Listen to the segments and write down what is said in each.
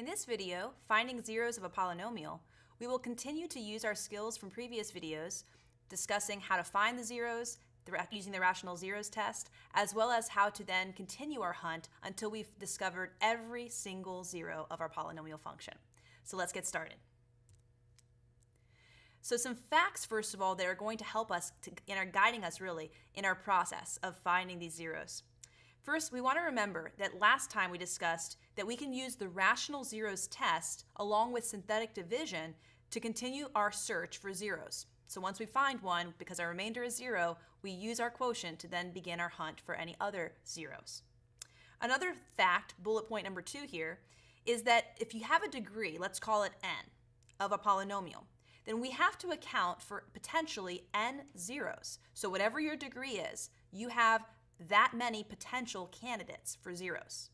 In this video, finding zeros of a polynomial, we will continue to use our skills from previous videos discussing how to find the zeros using the rational zeros test, as well as how to then continue our hunt until we've discovered every single zero of our polynomial function. So let's get started. So some facts, first of all, that are going to help us and are guiding us really in our process of finding these zeros. First, we want to remember that last time we discussed that we can use the rational zeros test along with synthetic division to continue our search for zeros. So once we find one, because our remainder is 0, we use our quotient to then begin our hunt for any other zeros. Another fact, bullet point number 2 here, is that if you have a degree, let's call it n, of a polynomial, then we have to account for potentially n zeros. So whatever your degree is, you have that many potential candidates for zeros.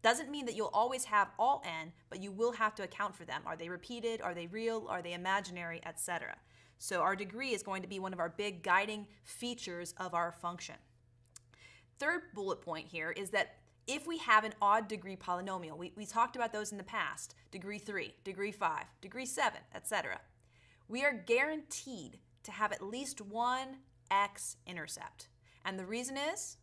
Doesn't mean that you'll always have all n, but you will have to account for them. Are they repeated? Are they real? Are they imaginary? Etc. So our degree is going to be one of our big guiding features of our function. Third bullet point here is that if we have an odd degree polynomial, we talked about those in the past, degree 3, degree 5, degree 7, etc. We are guaranteed to have at least one x-intercept. And the reason is,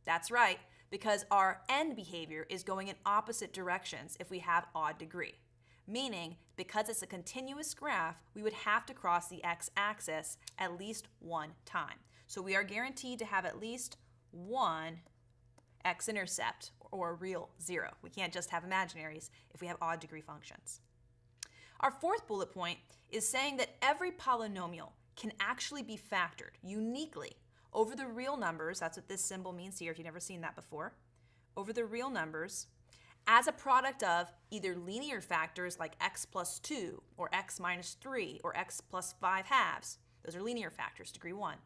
that's right, because our n behavior is going in opposite directions if we have odd degree. Meaning, because it's a continuous graph, we would have to cross the x-axis at least one time. So we are guaranteed to have at least one x-intercept, or a real zero. We can't just have imaginaries if we have odd degree functions. Our fourth bullet point is saying that every polynomial can actually be factored uniquely over the real numbers, that's what this symbol means here if you've never seen that before, over the real numbers as a product of either linear factors like x plus 2 or x minus 3 or x plus 5 halves. Those are linear factors, degree 1.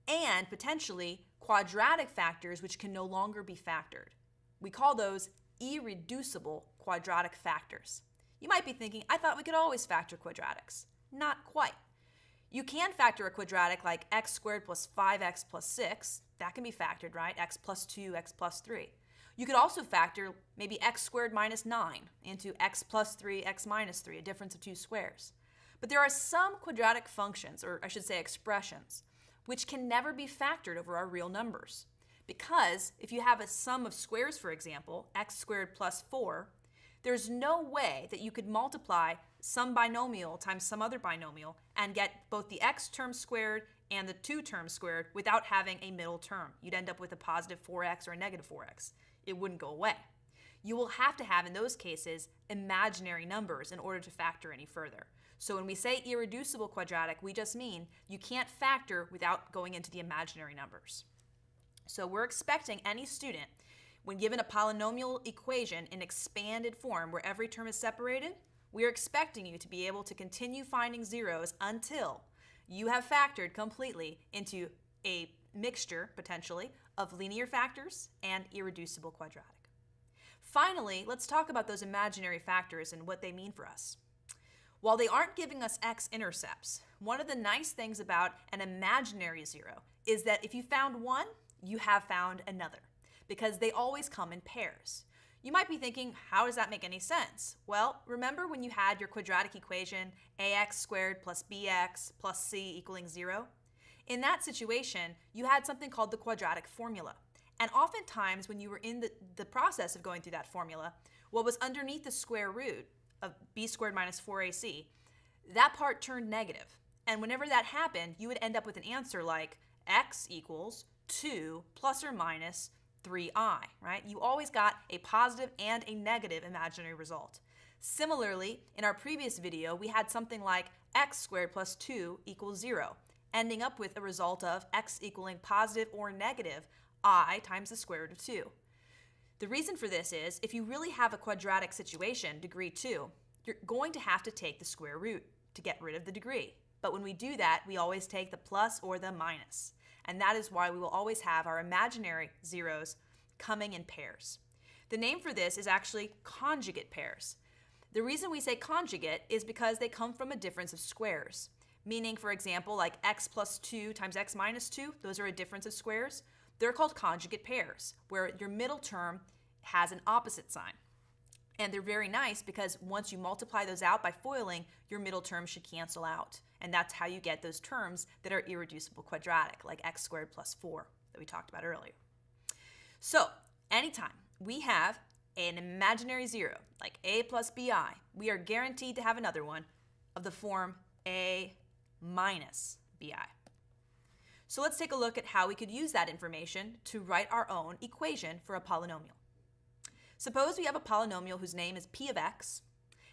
And potentially quadratic factors which can no longer be factored. We call those irreducible quadratic factors. You might be thinking, I thought we could always factor quadratics. Not quite. You can factor a quadratic like x squared plus 5x plus 6. That can be factored, right? X plus 2, x plus 3. You could also factor maybe x squared minus 9 into x plus 3, x minus 3, a difference of 2 squares. But there are some quadratic functions, or I should say expressions, which can never be factored over our real numbers. Because if you have a sum of squares, for example, x squared plus 4, there's no way that you could multiply some binomial times some other binomial and get both the x term squared and the 2 terms squared without having a middle term. You'd end up with a positive 4x or a negative 4x. It wouldn't go away. You will have to have, in those cases, imaginary numbers in order to factor any further. So when we say irreducible quadratic, we just mean you can't factor without going into the imaginary numbers. So we're expecting any student, when given a polynomial equation in expanded form where every term is separated, we are expecting you to be able to continue finding zeros until you have factored completely into a mixture, potentially, of linear factors and irreducible quadratic. Finally, let's talk about those imaginary factors and what they mean for us. While they aren't giving us x-intercepts, one of the nice things about an imaginary zero is that if you found one, you have found another, because they always come in pairs. You might be thinking, how does that make any sense? Well, remember when you had your quadratic equation, ax squared plus bx plus c equaling 0? In that situation, you had something called the quadratic formula. And oftentimes, when you were in the process of going through that formula, what was underneath the square root of b squared minus 4ac, that part turned negative. And whenever that happened, you would end up with an answer like x equals 2 plus or minus 3i, right? You always got a positive and a negative imaginary result. Similarly, in our previous video, we had something like x squared plus 2 equals 0. Ending up with a result of x equaling positive or negative I times the square root of 2. The reason for this is, if you really have a quadratic situation, degree 2, you're going to have to take the square root to get rid of the degree. But when we do that, we always take the plus or the minus. And that is why we will always have our imaginary zeros coming in pairs. The name for this is actually conjugate pairs. The reason we say conjugate is because they come from a difference of squares. Meaning, for example, like x plus 2 times x minus 2, those are a difference of squares. They're called conjugate pairs, where your middle term has an opposite sign. And they're very nice because once you multiply those out by FOILing, your middle term should cancel out. And that's how you get those terms that are irreducible quadratic, like x squared plus 4 that we talked about earlier. So anytime we have an imaginary zero, like a plus bi, we are guaranteed to have another one of the form a minus bi. So let's take a look at how we could use that information to write our own equation for a polynomial. Suppose we have a polynomial whose name is p of x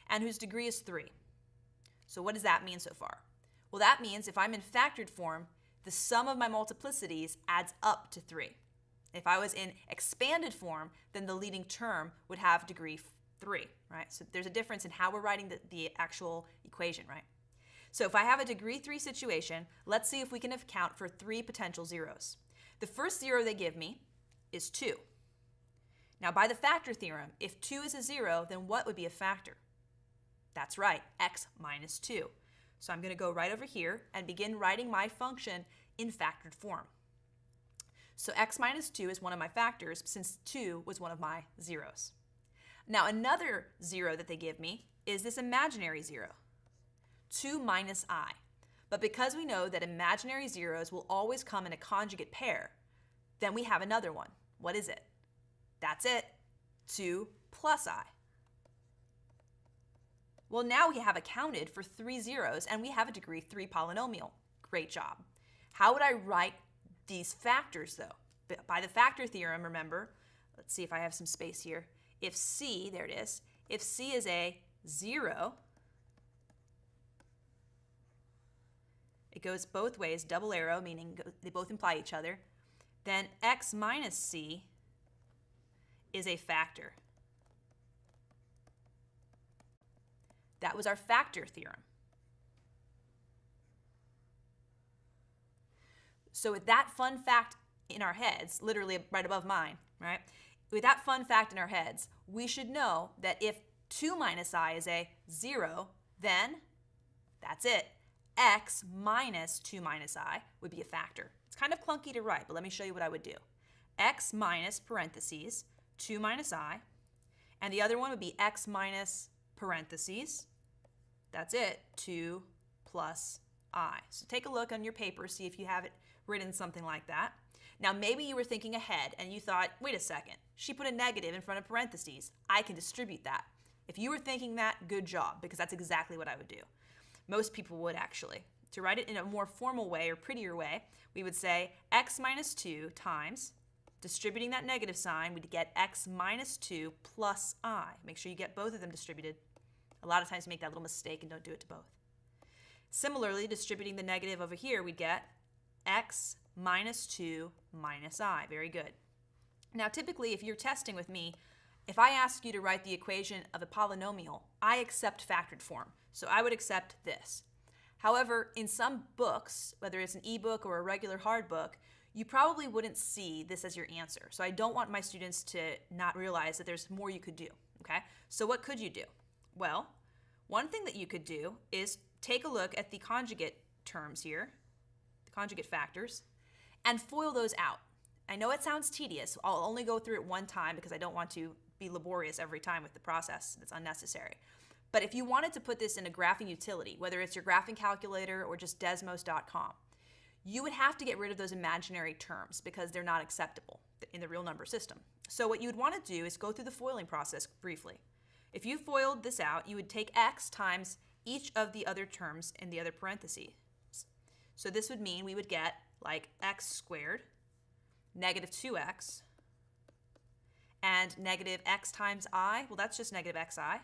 and whose degree is 3. So what does that mean so far? Well, that means if I'm in factored form, the sum of my multiplicities adds up to 3. If I was in expanded form, then the leading term would have degree 3, right? So there's a difference in how we're writing the actual equation, right? So if I have a degree 3 situation, let's see if we can account for 3 potential zeros. The first zero they give me is 2. Now, by the factor theorem, if 2 is a 0, then what would be a factor? That's right, x minus 2. So I'm going to go right over here and begin writing my function in factored form. So x minus 2 is one of my factors since 2 was one of my zeros. Now, another 0 that they give me is this imaginary 0, 2 minus I. But because we know that imaginary zeros will always come in a conjugate pair, then we have another one. What is it? That's it, 2 plus I. Well, now we have accounted for 3 zeros and we have a degree 3 polynomial. Great job. How would I write these factors though? By the factor theorem, remember, let's see if I have some space here. If C, there it is, if C is a 0, it goes both ways, double arrow, meaning they both imply each other, then x minus C is a factor. That was our factor theorem. So with that fun fact in our heads, literally right above mine, right? With that fun fact in our heads, we should know that if 2 minus I is a 0, then that's it. X minus 2 minus I would be a factor. It's kind of clunky to write, but let me show you what I would do. X minus parentheses 2 minus I, and the other one would be x minus parentheses, that's it, 2 plus I. So take a look on your paper, see if you have it written something like that. Now maybe you were thinking ahead and you thought, wait a second, she put a negative in front of parentheses. I can distribute that. If you were thinking that, good job, because that's exactly what I would do. Most people would actually. To write it in a more formal way or prettier way, we would say x minus 2 times, distributing that negative sign, we'd get x minus 2 plus I. Make sure you get both of them distributed. A lot of times you make that little mistake and don't do it to both. Similarly, distributing the negative over here, we'd get x minus 2 minus I. Very good. Now typically, if you're testing with me, if I ask you to write the equation of a polynomial, I accept factored form. So I would accept this. However, in some books, whether it's an ebook or a regular hard book, you probably wouldn't see this as your answer. So I don't want my students to not realize that there's more you could do, okay? So what could you do? Well, one thing that you could do is take a look at the conjugate terms here, the conjugate factors, and FOIL those out. I know it sounds tedious. I'll only go through it one time because I don't want to be laborious every time with the process. That's unnecessary. But if you wanted to put this in a graphing utility, whether it's your graphing calculator or just desmos.com, you would have to get rid of those imaginary terms because they're not acceptable in the real number system. So what you would want to do is go through the foiling process briefly. If you FOILed this out, you would take x times each of the other terms in the other parentheses. So this would mean we would get like x squared, negative 2x, and negative x times I, well that's just negative xi.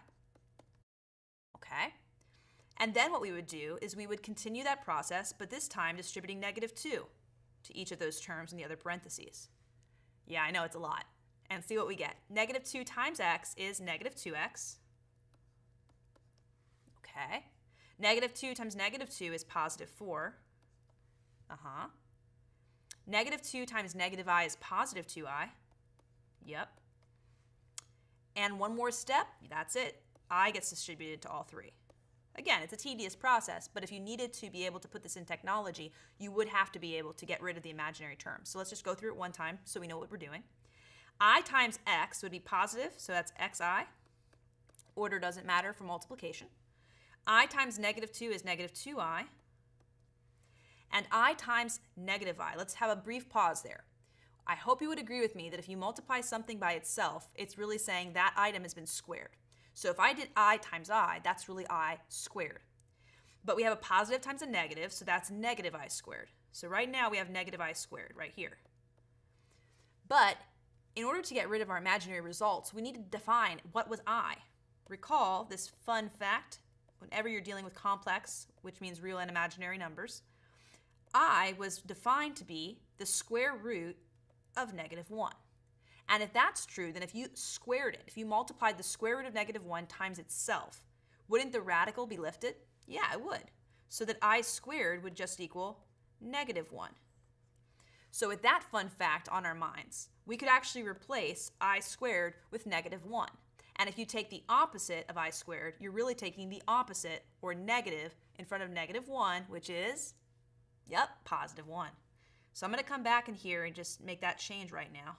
Okay. And then what we would do is we would continue that process, but this time distributing negative 2 to each of those terms in the other parentheses. Yeah, I know it's a lot. And see what we get. Negative 2 times x is negative 2x. Okay. Negative 2 times negative 2 is positive 4. Negative 2 times negative I is positive 2i. Yep. And one more step, that's it. I gets distributed to all three. Again, it's a tedious process, but if you needed to be able to put this in technology, you would have to be able to get rid of the imaginary terms. So let's just go through it one time so we know what we're doing. I times x would be positive, so that's xi. Order doesn't matter for multiplication. I times negative 2 is negative 2i. And I times negative I. Let's have a brief pause there. I hope you would agree with me that if you multiply something by itself, it's really saying that item has been squared. So if I did I times I, that's really I squared. But we have a positive times a negative, so that's negative I squared. So right now we have negative I squared right here. But in order to get rid of our imaginary results, we need to define what was I. Recall this fun fact, whenever you're dealing with complex, which means real and imaginary numbers, I was defined to be the square root of negative 1. And if that's true, then if you squared it, if you multiplied the square root of negative 1 times itself, wouldn't the radical be lifted? Yeah, it would. So that I squared would just equal negative 1. So with that fun fact on our minds, we could actually replace I squared with negative 1. And if you take the opposite of I squared, you're really taking the opposite, or negative, in front of negative 1, which is, yep, positive 1. So I'm going to come back in here and just make that change right now.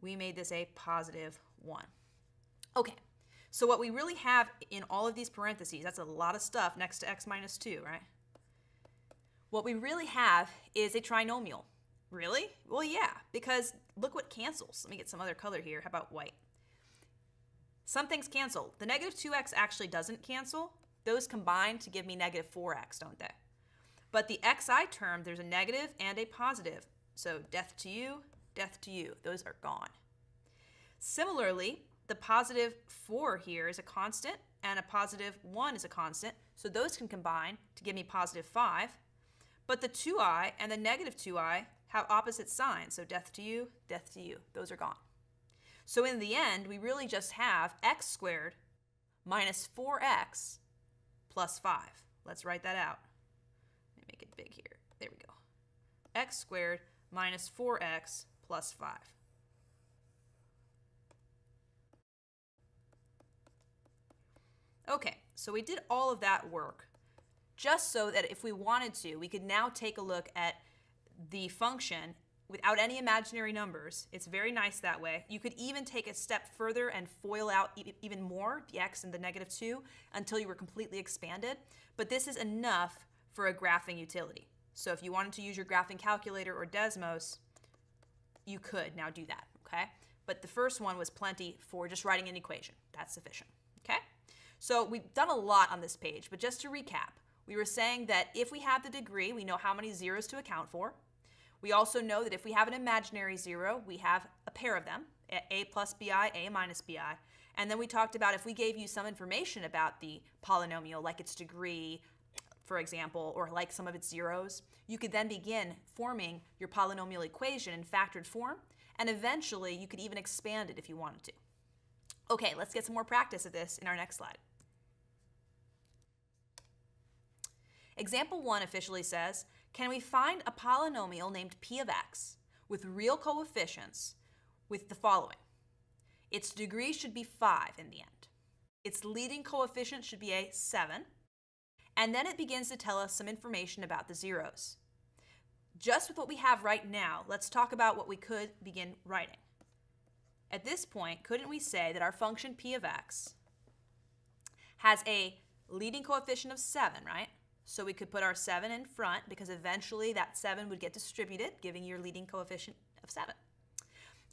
We made this a positive 1. Okay, so what we really have in all of these parentheses, that's a lot of stuff next to x minus 2, right? What we really have is a trinomial. Really? Well, yeah, because look what cancels. Let me get some other color here. How about white? Some things cancel. The negative 2x actually doesn't cancel. Those combine to give me negative 4x, don't they? But the xi term, there's a negative and a positive. So death to you, those are gone. Similarly, the positive 4 here is a constant and a positive 1 is a constant. So those can combine to give me positive 5. But the 2i and the negative 2i have opposite signs. So death to you, those are gone. So in the end, we really just have x squared minus 4x plus 5. Let's write that out. Let me make it big here. There we go. X squared minus 4x plus 5. Okay, so we did all of that work just so that if we wanted to, we could now take a look at the function without any imaginary numbers. It's very nice that way. You could even take a step further and FOIL out even more, the x and the negative 2, until you were completely expanded. But this is enough for a graphing utility. So if you wanted to use your graphing calculator or Desmos, you could now do that, okay? But the first one was plenty for just writing an equation. That's sufficient, okay? So we've done a lot on this page, but just to recap, we were saying that if we have the degree, we know how many zeros to account for. We also know that if we have an imaginary zero, we have a pair of them, a plus bi, a minus bi. And then we talked about if we gave you some information about the polynomial, like its degree, for example, or like some of its zeros, you could then begin forming your polynomial equation in factored form, and eventually you could even expand it if you wanted to. Okay, let's get some more practice of this in our next slide. Example 1 officially says, can we find a polynomial named p of x with real coefficients with the following? Its degree should be 5 in the end. Its leading coefficient should be a 7. And then it begins to tell us some information about the zeros. Just with what we have right now, let's talk about what we could begin writing. At this point, couldn't we say that our function p of x has a leading coefficient of 7, right? So we could put our 7 in front because eventually that 7 would get distributed, giving your leading coefficient of 7.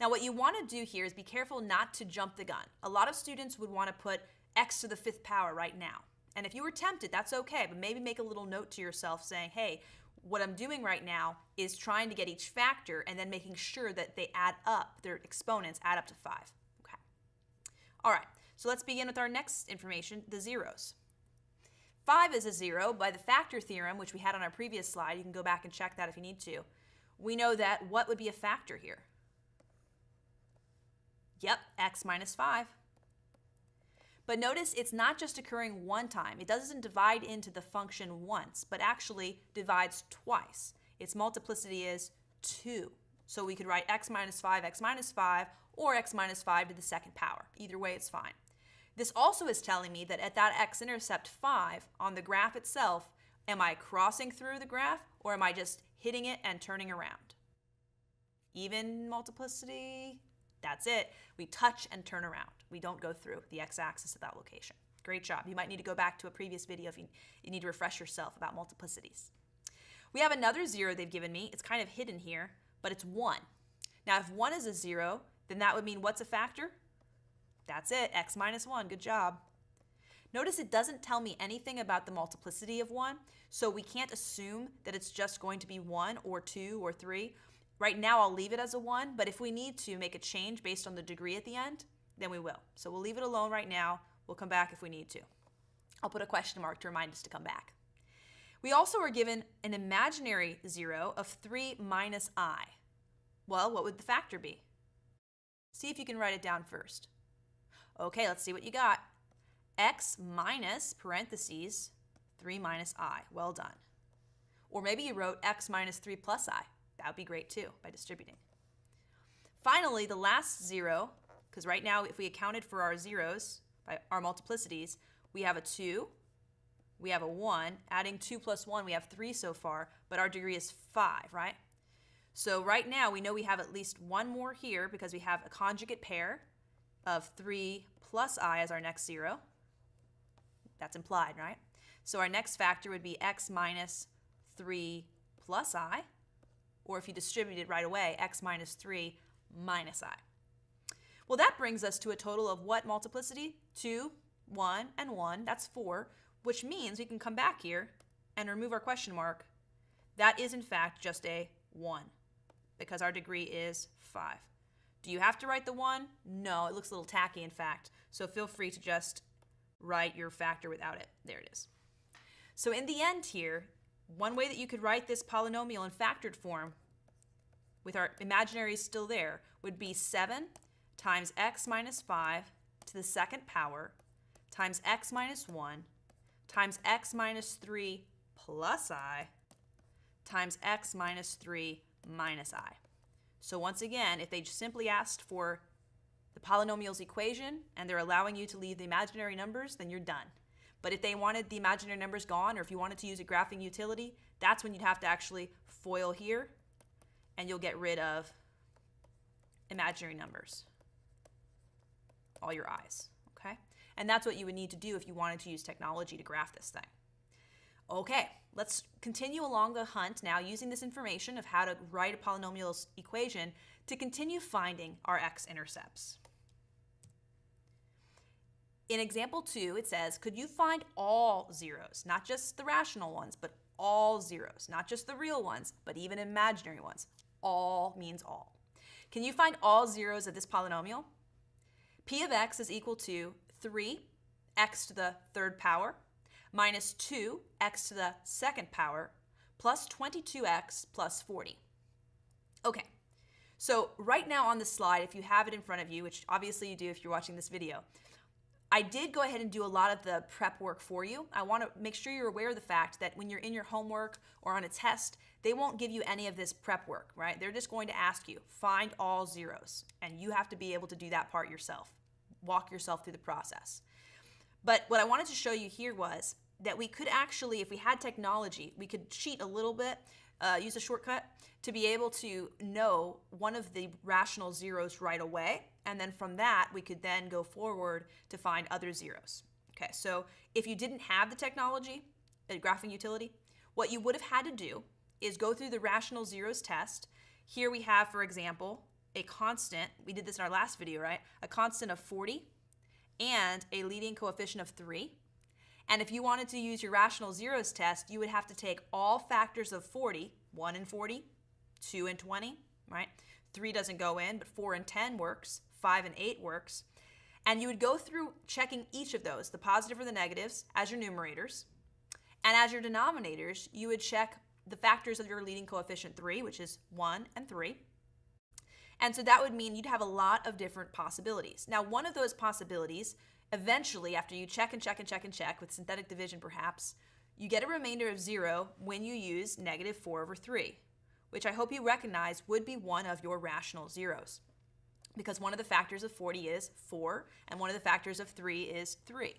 Now what you want to do here is be careful not to jump the gun. A lot of students would want to put x to the 5th power right now. And if you were tempted, that's okay, but maybe make a little note to yourself saying, hey, what I'm doing right now is trying to get each factor and then making sure that they add up, their exponents add up to 5. Okay. All right, so let's begin with our next information, the zeros. 5 is a 0 by the factor theorem, which we had on our previous slide. You can go back and check that if you need to. We know that what would be a factor here? Yep, x minus 5. But notice it's not just occurring one time. It doesn't divide into the function once, but actually divides twice. Its multiplicity is 2. So we could write x minus 5, or x minus 5 to the 2nd power. Either way, it's fine. This also is telling me that at that x-intercept 5 on the graph itself, am I crossing through the graph or am I just hitting it and turning around? Even multiplicity? That's it. We touch and turn around. We don't go through the x-axis at that location. Great job. You might need to go back to a previous video if you need to refresh yourself about multiplicities. We have another 0 they've given me. It's kind of hidden here, but it's 1. Now, if 1 is a 0, then that would mean what's a factor? That's it, x minus 1. Good job. Notice it doesn't tell me anything about the multiplicity of 1, so we can't assume that it's just going to be 1 or 2 or 3. Right now, I'll leave it as a 1, but if we need to make a change based on the degree at the end, then we will. So we'll leave it alone right now. We'll come back if we need to. I'll put a question mark to remind us to come back. We also are given an imaginary 0 of 3 minus I. Well, what would the factor be? See if you can write it down first. Okay, let's see what you got. X minus, parentheses, 3 minus I. Well done. Or maybe you wrote x minus 3 plus I. That would be great too, by distributing. Finally, the last 0, because right now if we accounted for our zeros, by our multiplicities, we have a 2, we have a 1. Adding 2 plus 1, we have 3 so far, but our degree is 5, right? So right now we know we have at least one more here because we have a conjugate pair of 3 plus I as our next 0. That's implied, right? So our next factor would be x minus 3 plus I, or if you distribute it right away, x minus 3 minus I. Well, that brings us to a total of what multiplicity? 2, 1, and 1. That's 4, which means we can come back here and remove our question mark. That is, in fact, just a 1 because our degree is 5. Do you have to write the 1? No, it looks a little tacky, in fact, so feel free to just write your factor without it. There it is. So in the end here, one way that you could write this polynomial in factored form with our imaginaries still there would be 7 times x minus 5 to the second power times x minus 1 times x minus 3 plus I times x minus 3 minus I. So once again, if they simply asked for the polynomial's equation and they're allowing you to leave the imaginary numbers, then you're done. But if they wanted the imaginary numbers gone, or if you wanted to use a graphing utility, that's when you'd have to actually FOIL here, and you'll get rid of imaginary numbers, all your i's, okay? And that's what you would need to do if you wanted to use technology to graph this thing. Okay, let's continue along the hunt now using this information of how to write a polynomial's equation to continue finding our x-intercepts. In example 2, it says, could you find all zeros, not just the rational ones, but all zeros, not just the real ones, but even imaginary ones. All means all. Can you find all zeros of this polynomial? P of x is equal to 3 x to the third power minus 2 x to the second power plus 22x plus 40. Okay, so right now on the slide, if you have it in front of you, which obviously you do if you're watching this video, I did go ahead and do a lot of the prep work for you. I want to make sure you're aware of the fact that when you're in your homework or on a test, they won't give you any of this prep work, right? They're just going to ask you, find all zeros, and you have to be able to do that part yourself. Walk yourself through the process. But what I wanted to show you here was that we could actually, if we had technology, we could cheat a little bit, use a shortcut to be able to know one of the rational zeros right away. And then from that, we could then go forward to find other zeros. Okay, so if you didn't have the technology, a graphing utility, what you would have had to do is go through the rational zeros test. Here we have, for example, a constant, we did this in our last video, right? A constant of 40 and a leading coefficient of 3. And if you wanted to use your rational zeros test, you would have to take all factors of 40, 1 and 40, 2 and 20, right? 3 doesn't go in, but 4 and 10 works, 5 and 8 works. And you would go through checking each of those, the positive or the negatives, as your numerators. And as your denominators, you would check the factors of your leading coefficient 3, which is 1 and 3. And so that would mean you'd have a lot of different possibilities. Now, one of those possibilities, eventually, after you check and check and check and check, with synthetic division perhaps, you get a remainder of 0 when you use negative 4 over 3, which I hope you recognize would be one of your rational zeros, because one of the factors of 40 is 4, and one of the factors of 3 is 3.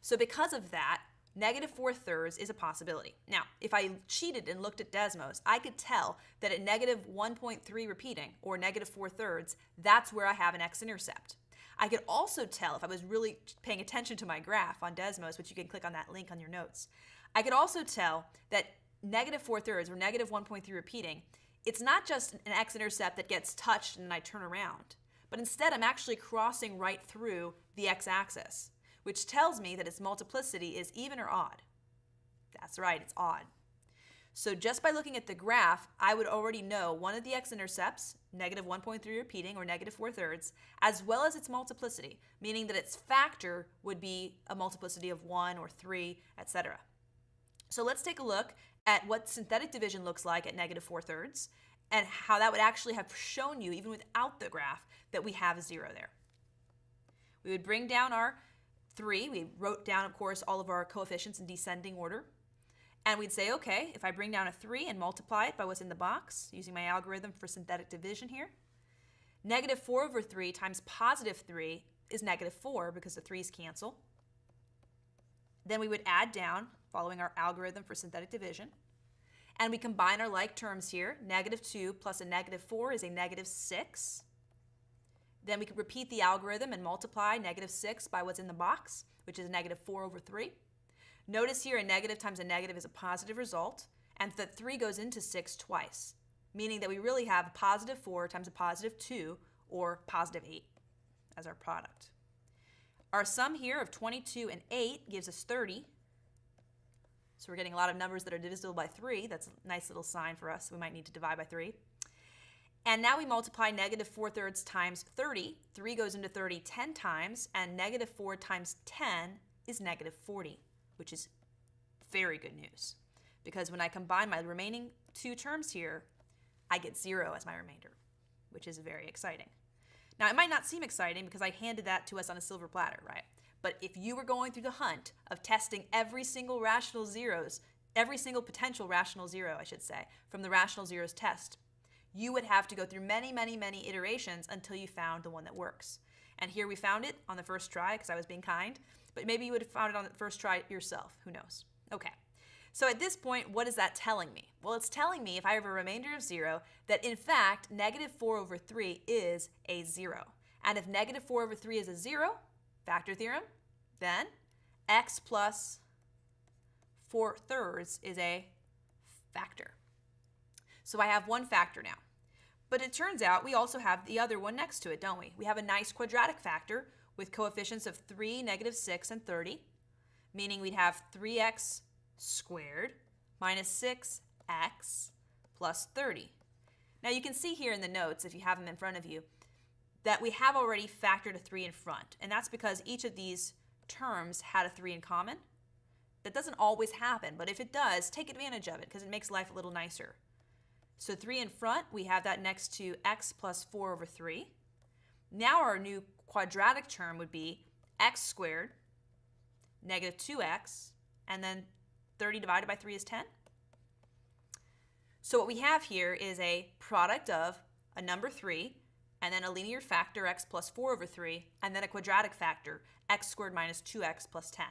So because of that, negative 4/3 is a possibility. Now, if I cheated and looked at Desmos, I could tell that at negative 1.3 repeating, or negative 4/3, that's where I have an x-intercept. I could also tell, if I was really paying attention to my graph on Desmos, which you can click on that link on your notes, I could also tell that negative 4/3, or negative 1.3 repeating, it's not just an x-intercept that gets touched and then I turn around, but instead I'm actually crossing right through the x-axis, which tells me that its multiplicity is even or odd. That's right, it's odd. So just by looking at the graph, I would already know one of the x-intercepts, negative 1.3 repeating, or negative 4/3, as well as its multiplicity, meaning that its factor would be a multiplicity of 1 or 3, etc. So let's take a look at what synthetic division looks like at negative 4/3, and how that would actually have shown you, even without the graph, that we have a 0 there. We would bring down our 3. We wrote down, of course, all of our coefficients in descending order. And we'd say, okay, if I bring down a 3 and multiply it by what's in the box, using my algorithm for synthetic division here, negative 4/3 times positive 3 is negative 4 because the 3's cancel. Then we would add down, following our algorithm for synthetic division. And we combine our like terms here. Negative 2 plus a negative 4 is a negative 6. Then we could repeat the algorithm and multiply negative 6 by what's in the box, which is negative 4/3. Notice here a negative times a negative is a positive result, and that 3 goes into 6 twice, meaning that we really have a positive 4 times a positive 2, or positive 8, as our product. Our sum here of 22 and 8 gives us 30. So we're getting a lot of numbers that are divisible by 3. That's a nice little sign for us. We might need to divide by 3. And now we multiply negative 4/3 times 30. 3 goes into 30 10 times, and negative 4 times 10 is negative 40, which is very good news. Because when I combine my remaining 2 terms here, I get 0 as my remainder, which is very exciting. Now, it might not seem exciting because I handed that to us on a silver platter, right? But if you were going through the hunt of testing every single rational zeros, every single potential rational zero, I should say, from the rational zeros test, you would have to go through many, many, many iterations until you found the one that works. And here we found it on the first try because I was being kind, but maybe you would have found it on the first try yourself. Who knows? Okay. So at this point, what is that telling me? Well, it's telling me if I have a remainder of 0 that in fact negative 4/3 is a 0. And if negative 4/3 is a 0, factor theorem, then x plus 4/3 is a factor. So I have one factor now. But it turns out we also have the other one next to it, don't we? We have a nice quadratic factor with coefficients of 3, negative 6, and 30, meaning we'd have 3x squared minus 6x plus 30. Now you can see here in the notes, if you have them in front of you, that we have already factored a 3 in front, and that's because each of these terms had a 3 in common. That doesn't always happen, but if it does, take advantage of it because it makes life a little nicer. So 3 in front, we have that next to x plus 4/3. Now our new quadratic term would be x squared, negative 2x, and then 30 divided by 3 is 10. So what we have here is a product of a number 3, and then a linear factor, x plus 4/3, and then a quadratic factor, x squared minus 2x plus 10.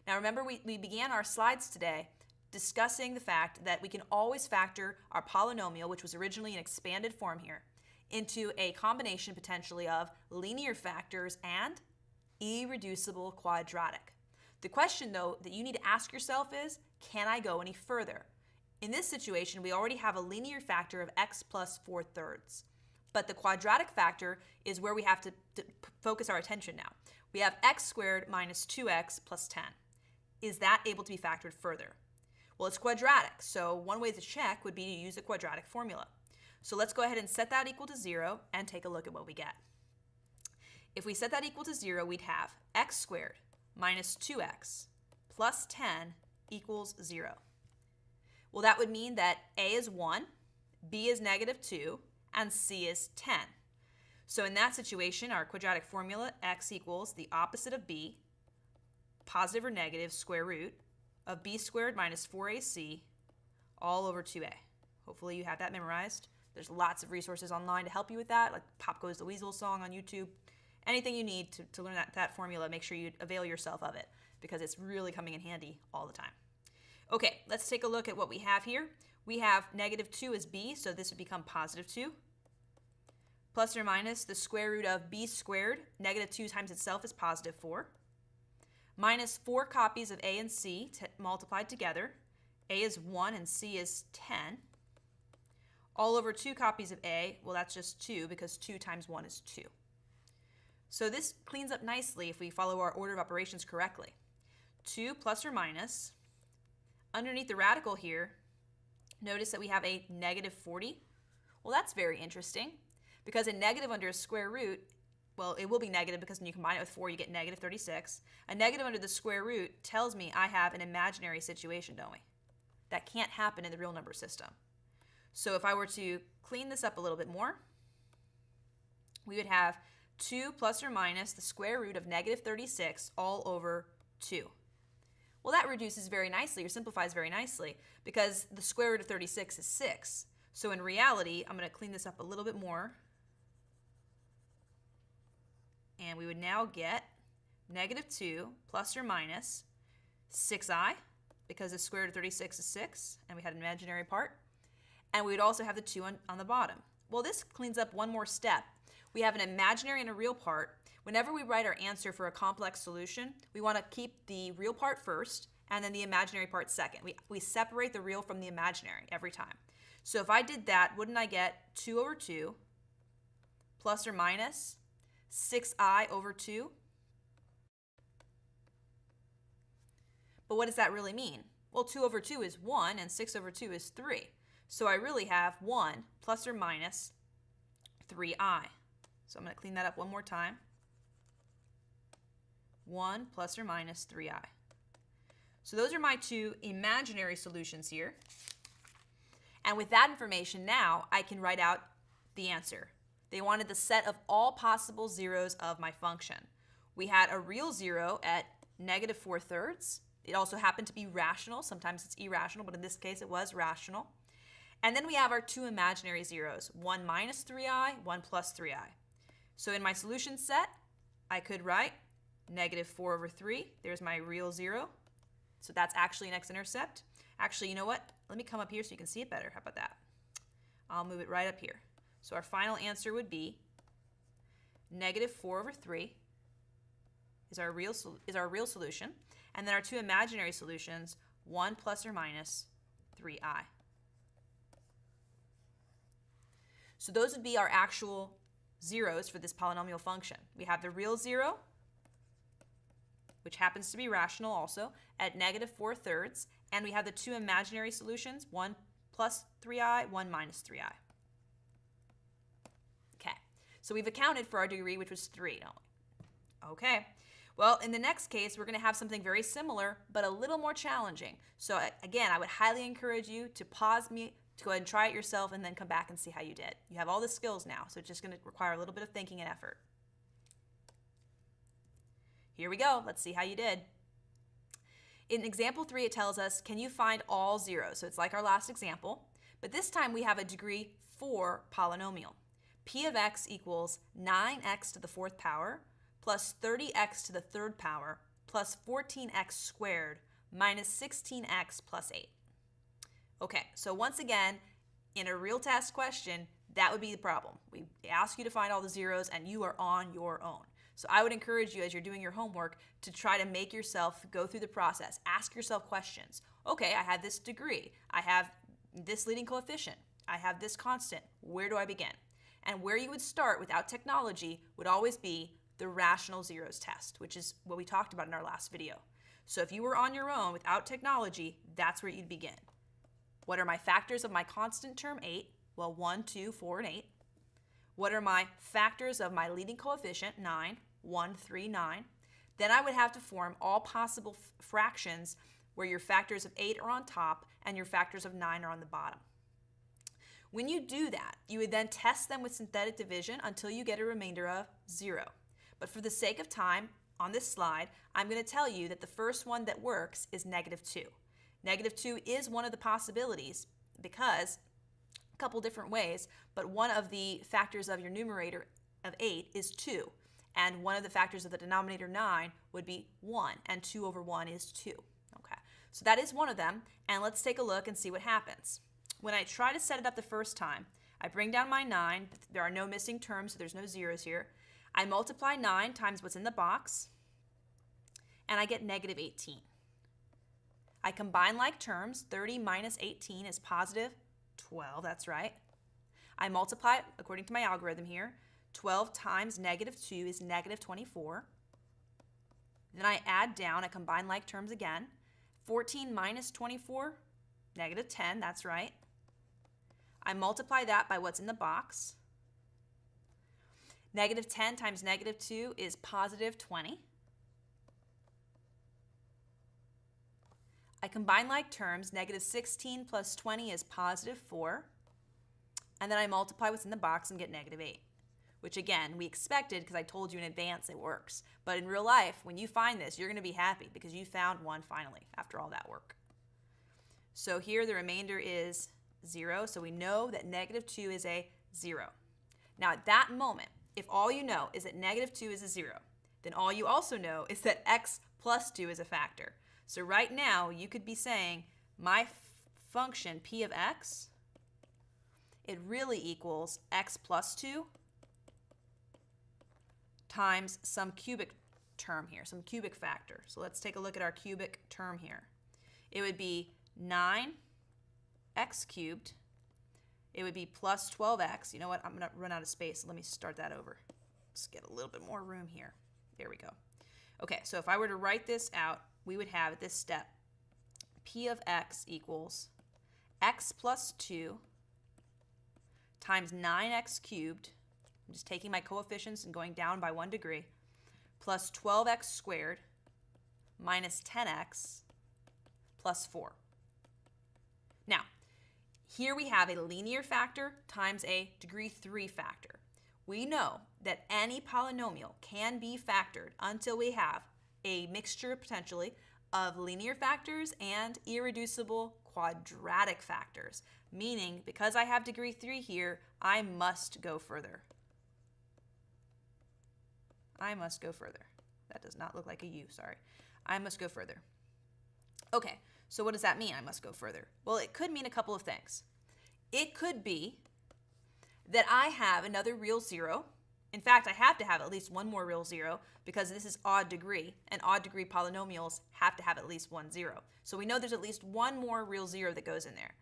Now remember, we began our slides today discussing the fact that we can always factor our polynomial, which was originally an expanded form here, into a combination potentially of linear factors and irreducible quadratic. The question, though, that you need to ask yourself is, can I go any further? In this situation, we already have a linear factor of x plus 4/3. But the quadratic factor is where we have to focus our attention now. We have x squared minus 2x plus 10. Is that able to be factored further? Well, it's quadratic, so one way to check would be to use the quadratic formula. So let's go ahead and set that equal to 0 and take a look at what we get. If we set that equal to 0, we'd have x squared minus 2x plus 10 equals 0. Well, that would mean that a is 1, b is negative 2, and c is 10. So in that situation, our quadratic formula, x equals the opposite of b, positive or negative square root of b squared minus 4ac all over 2a. Hopefully you have that memorized. There's lots of resources online to help you with that, like Pop Goes the Weasel song on YouTube. Anything you need to learn that formula, make sure you avail yourself of it. because it's really coming in handy all the time. Okay, let's take a look at what we have here. We have negative 2 as b, so this would become positive 2. Plus or minus the square root of b squared. Negative 2 times itself is positive 4. Minus 4 copies of a and c multiplied together. A is 1 and c is 10. All over 2 copies of a, well, that's just 2 because 2 times 1 is 2. So this cleans up nicely if we follow our order of operations correctly. 2 plus or minus. Underneath the radical here, notice that we have a negative 40. Well, that's very interesting because a negative under a square root, well, it will be negative because when you combine it with 4, you get negative 36. A negative under the square root tells me I have an imaginary situation, don't we? That can't happen in the real number system. So if I were to clean this up a little bit more, we would have 2 plus or minus the square root of negative 36 all over 2. Well, that reduces very nicely, or simplifies very nicely, because the square root of 36 is 6. So in reality, I'm going to clean this up a little bit more. And we would now get negative 2 plus or minus 6i, because the square root of 36 is 6, and we had an imaginary part. And we would also have the 2 on the bottom. Well, this cleans up one more step. We have an imaginary and a real part. Whenever we write our answer for a complex solution, we want to keep the real part first and then the imaginary part second. We separate the real from the imaginary every time. So if I did that, wouldn't I get 2 over 2 plus or minus 6i over 2? But what does that really mean? Well, 2 over 2 is 1 and 6 over 2 is 3. So I really have 1 plus or minus 3i. So I'm going to clean that up one more time. 1 plus or minus 3i. So those are my 2 imaginary solutions here. And with that information now, I can write out the answer. They wanted the set of all possible zeros of my function. We had a real 0 at negative 4/3. It also happened to be rational. Sometimes it's irrational, but in this case it was rational. And then we have our 2 imaginary zeros, 1 minus 3i, 1 plus 3i. So in my solution set, I could write negative 4 over 3. There's my real 0. So that's actually an x-intercept. Actually, you know what? Let me come up here so you can see it better. How about that? I'll move it right up here. So our final answer would be negative 4 over 3 is our real solution. And then our 2 imaginary solutions, 1 plus or minus 3i. So those would be our actual zeros for this polynomial function. We have the real 0, which happens to be rational also, at negative 4/3, and we have the 2 imaginary solutions, 1 plus 3i, 1 minus 3i. Okay, so we've accounted for our degree, which was 3, don't we? Okay, well, in the next case, we're going to have something very similar, but a little more challenging. So again, I would highly encourage you to pause me, to go ahead and try it yourself, and then come back and see how you did. You have all the skills now, so it's just going to require a little bit of thinking and effort. Here we go. Let's see how you did. In example 3, it tells us, can you find all zeros? So it's like our last example, but this time we have a degree 4 polynomial. P of x equals 9x to the 4th power plus 30x to the 3rd power plus 14x squared minus 16x plus 8. Okay, so once again, in a real test question, that would be the problem. We ask you to find all the zeros and you are on your own. So I would encourage you, as you're doing your homework, to try to make yourself go through the process. Ask yourself questions. Okay, I have this degree. I have this leading coefficient. I have this constant. Where do I begin? And where you would start without technology would always be the rational zeros test, which is what we talked about in our last video. So if you were on your own without technology, that's where you'd begin. What are my factors of my constant term 8? Well, 1, 2, 4, and 8. What are my factors of my leading coefficient? 9, 1, 3, 9. Then I would have to form all possible fractions where your factors of 8 are on top and your factors of 9 are on the bottom. When you do that, you would then test them with synthetic division until you get a remainder of 0. But for the sake of time, on this slide, I'm going to tell you that the first one that works is negative 2. Negative 2 is one of the possibilities because a couple different ways, but one of the factors of your numerator of 8 is 2. and one of the factors of the denominator 9 would be 1, and 2 over 1 is 2. Okay, so that is one of them, and let's take a look and see what happens. When I try to set it up the first time, I bring down my 9. There are no missing terms, so there's no zeros here. I multiply 9 times what's in the box, and I get negative 18. I combine like terms. 30 minus 18 is positive 12, that's right. I multiply, according to my algorithm here, 12 times negative 2 is negative 24. Then I add down, I combine like terms again. 14 minus 24, negative 10, that's right. I multiply that by what's in the box. Negative 10 times negative 2 is positive 20. I combine like terms. Negative 16 plus 20 is positive 4. And then I multiply what's in the box and get negative 8, which again, we expected because I told you in advance it works. But in real life, when you find this, you're going to be happy because you found one finally after all that work. So here the remainder is 0, so we know that negative 2 is a 0. Now at that moment, if all you know is that negative 2 is a 0, then all you also know is that x plus 2 is a factor. So right now, you could be saying my function p of x, it really equals x plus 2 times some cubic term here, some cubic factor. So let's take a look at our cubic term here. It would be 9x cubed. It would be plus 12x. You know what? I'm going to run out of space. Let me start that over. Let's get a little bit more room here. There we go. Okay, so if I were to write this out, we would have at this step p of x equals x plus 2 times 9x cubed. I'm just taking my coefficients and going down by 1 degree, plus 12x squared minus 10x plus 4. Now, here we have a linear factor times a degree 3 factor. We know that any polynomial can be factored until we have a mixture potentially of linear factors and irreducible quadratic factors, meaning because I have degree 3 here, I must go further. I must go further. That does not look like a U, sorry. I must go further. Okay, so what does that mean, I must go further? Well, it could mean a couple of things. It could be that I have another real 0. In fact, I have to have at least one more real 0 because this is odd degree, and odd degree polynomials have to have at least one 0. So we know there's at least one more real 0 that goes in there.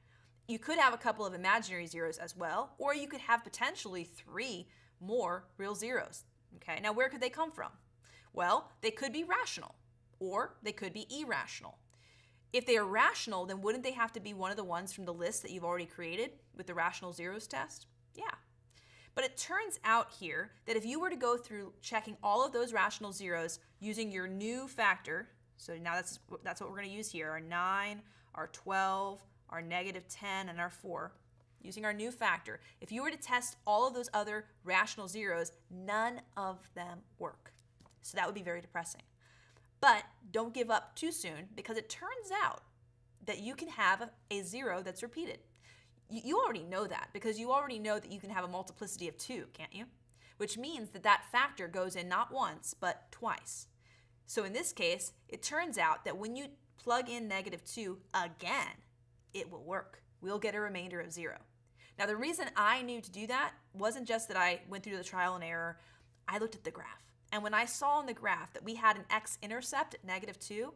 You could have a couple of imaginary zeros as well, or you could have potentially 3 more real zeros. Okay, now where could they come from? Well, they could be rational, or they could be irrational. If they are rational, then wouldn't they have to be one of the ones from the list that you've already created with the rational zeros test? Yeah. But it turns out here that if you were to go through checking all of those rational zeros using your new factor, so now that's what we're going to use here, our 9, our 12, our negative 10, and our 4, using our new factor, if you were to test all of those other rational zeros, none of them work. So that would be very depressing. But don't give up too soon because it turns out that you can have a 0 that's repeated. You already know that because you already know that you can have a multiplicity of 2, can't you? Which means that that factor goes in not once, but twice. So in this case, it turns out that when you plug in negative 2 again, it will work. We'll get a remainder of 0. Now the reason I knew to do that wasn't just that I went through the trial and error. I looked at the graph. And when I saw on the graph that we had an x-intercept at negative 2,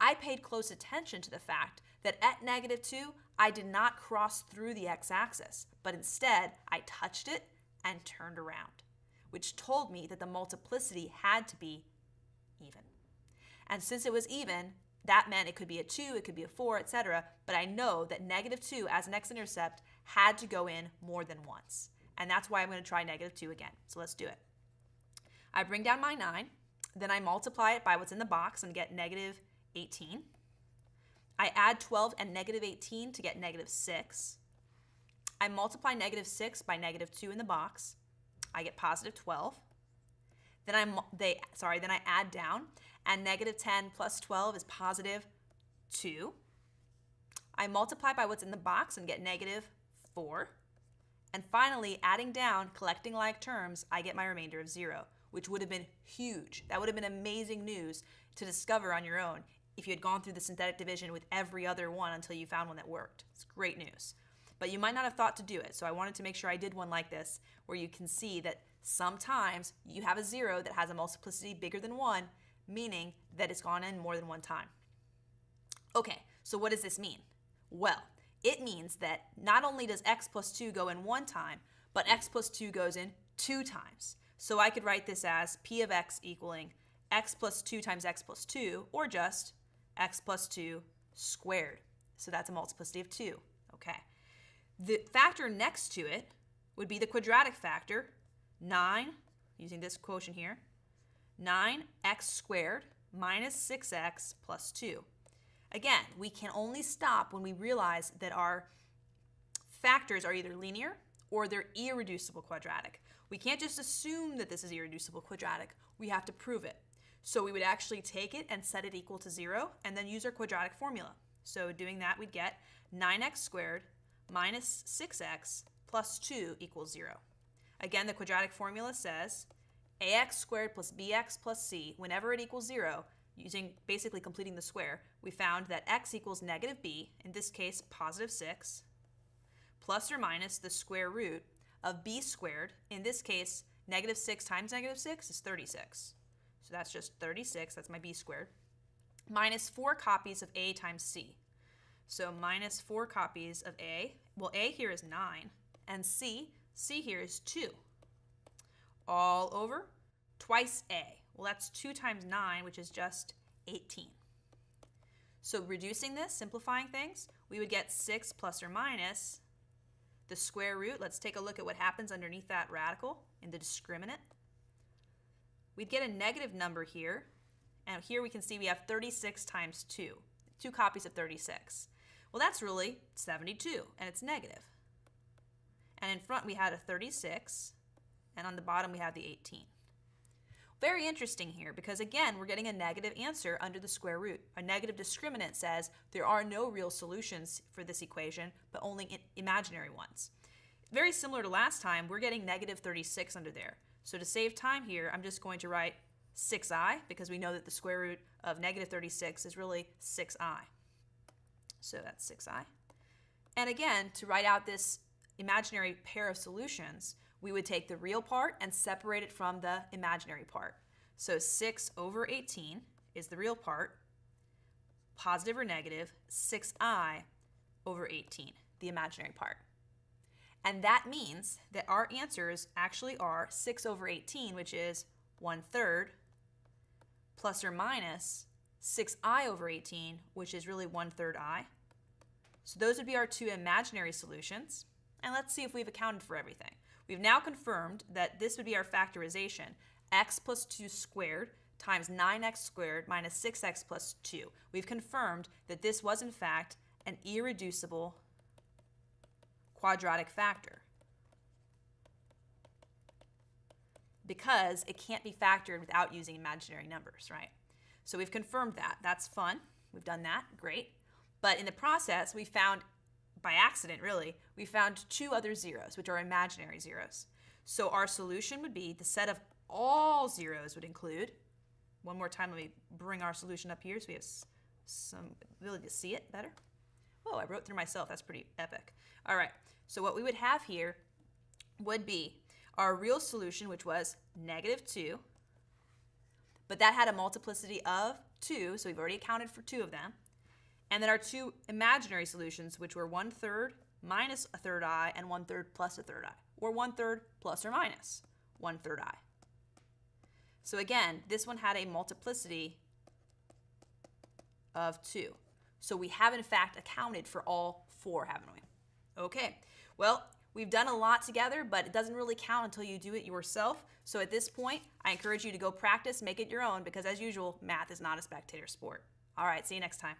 I paid close attention to the fact that at negative 2, I did not cross through the x-axis, but instead I touched it and turned around, which told me that the multiplicity had to be even. And since it was even, that meant it could be a 2, it could be a 4, etc. But I know that negative 2 as an x-intercept had to go in more than once. And that's why I'm going to try negative 2 again. So let's do it. I bring down my 9, then I multiply it by what's in the box and get negative 18. I add 12 and negative 18 to get negative 6. I multiply negative 6 by negative 2 in the box. I get positive 12. Then I add down, and negative 10 plus 12 is positive 2. I multiply by what's in the box and get negative 4. And finally, adding down, collecting like terms, I get my remainder of 0, which would have been huge. That would have been amazing news to discover on your own if you had gone through the synthetic division with every other one until you found one that worked. It's great news. But you might not have thought to do it, so I wanted to make sure I did one like this where you can see that sometimes you have a 0 that has a multiplicity bigger than 1, meaning that it's gone in more than one time. Okay, so what does this mean? Well, it means that not only does x plus 2 go in one time, but x plus 2 goes in 2 times. So I could write this as p of x equaling x plus 2 times x plus 2, or just x plus 2 squared. So that's a multiplicity of 2. Okay. The factor next to it would be the quadratic factor, 9, using this quotient here, 9x squared minus 6x plus 2. Again, we can only stop when we realize that our factors are either linear or they're irreducible quadratic. We can't just assume that this is irreducible quadratic. We have to prove it. So we would actually take it and set it equal to 0 and then use our quadratic formula. So doing that, we'd get 9x squared minus 6x plus 2 equals 0. Again, the quadratic formula says ax squared plus bx plus c, whenever it equals 0, using basically completing the square, we found that x equals negative b, in this case positive 6, plus or minus the square root of b squared, in this case negative 6 times negative 6 is 36. So that's just 36, that's my b squared, minus 4 copies of a times c. So minus 4 copies of a, well a here is 9, and c here is 2. All over twice a. Well, that's 2 times 9, which is just 18. So reducing this, simplifying things, we would get 6 plus or minus the square root. Let's take a look at what happens underneath that radical in the discriminant. We'd get a negative number here, and here we can see we have 36 times 2, 2 copies of 36. Well, that's really 72, and it's negative. And in front we had a 36, and on the bottom we have the 18. Very interesting here because, again, we're getting a negative answer under the square root. A negative discriminant says there are no real solutions for this equation, but only imaginary ones. Very similar to last time, we're getting negative 36 under there. So to save time here, I'm just going to write 6i because we know that the square root of negative 36 is really 6i. So that's 6i. And again, to write out this imaginary pair of solutions, we would take the real part and separate it from the imaginary part. So 6 over 18 is the real part, positive or negative, 6i over 18, the imaginary part. And that means that our answers actually are 6 over 18, which is 1/3, plus or minus 6i over 18, which is really 1/3 I. So those would be our two imaginary solutions. And let's see if we've accounted for everything. We've now confirmed that this would be our factorization, x plus 2 squared times 9x squared minus 6x plus 2. We've confirmed that this was, in fact, an irreducible quadratic factor because it can't be factored without using imaginary numbers, right? So we've confirmed that. That's fun. We've done that. Great. But in the process, we found, by accident really, we found 2 other zeros, which are imaginary zeros. So our solution would be the set of all zeros would include, one more time, let me bring our solution up here so we have some ability to see it better. Oh, I wrote through myself. That's pretty epic. All right, so what we would have here would be our real solution, which was -2, but that had a multiplicity of 2, so we've already accounted for 2 of them. And then our 2 imaginary solutions, which were 1/3 minus 1/3 I and 1/3 plus 1/3 I, or 1/3 plus or minus 1/3 I. So again, this one had a multiplicity of 2. So we have, in fact, accounted for all 4, haven't we? Okay, well, we've done a lot together, but it doesn't really count until you do it yourself. So at this point, I encourage you to go practice, make it your own, because as usual, math is not a spectator sport. All right, see you next time.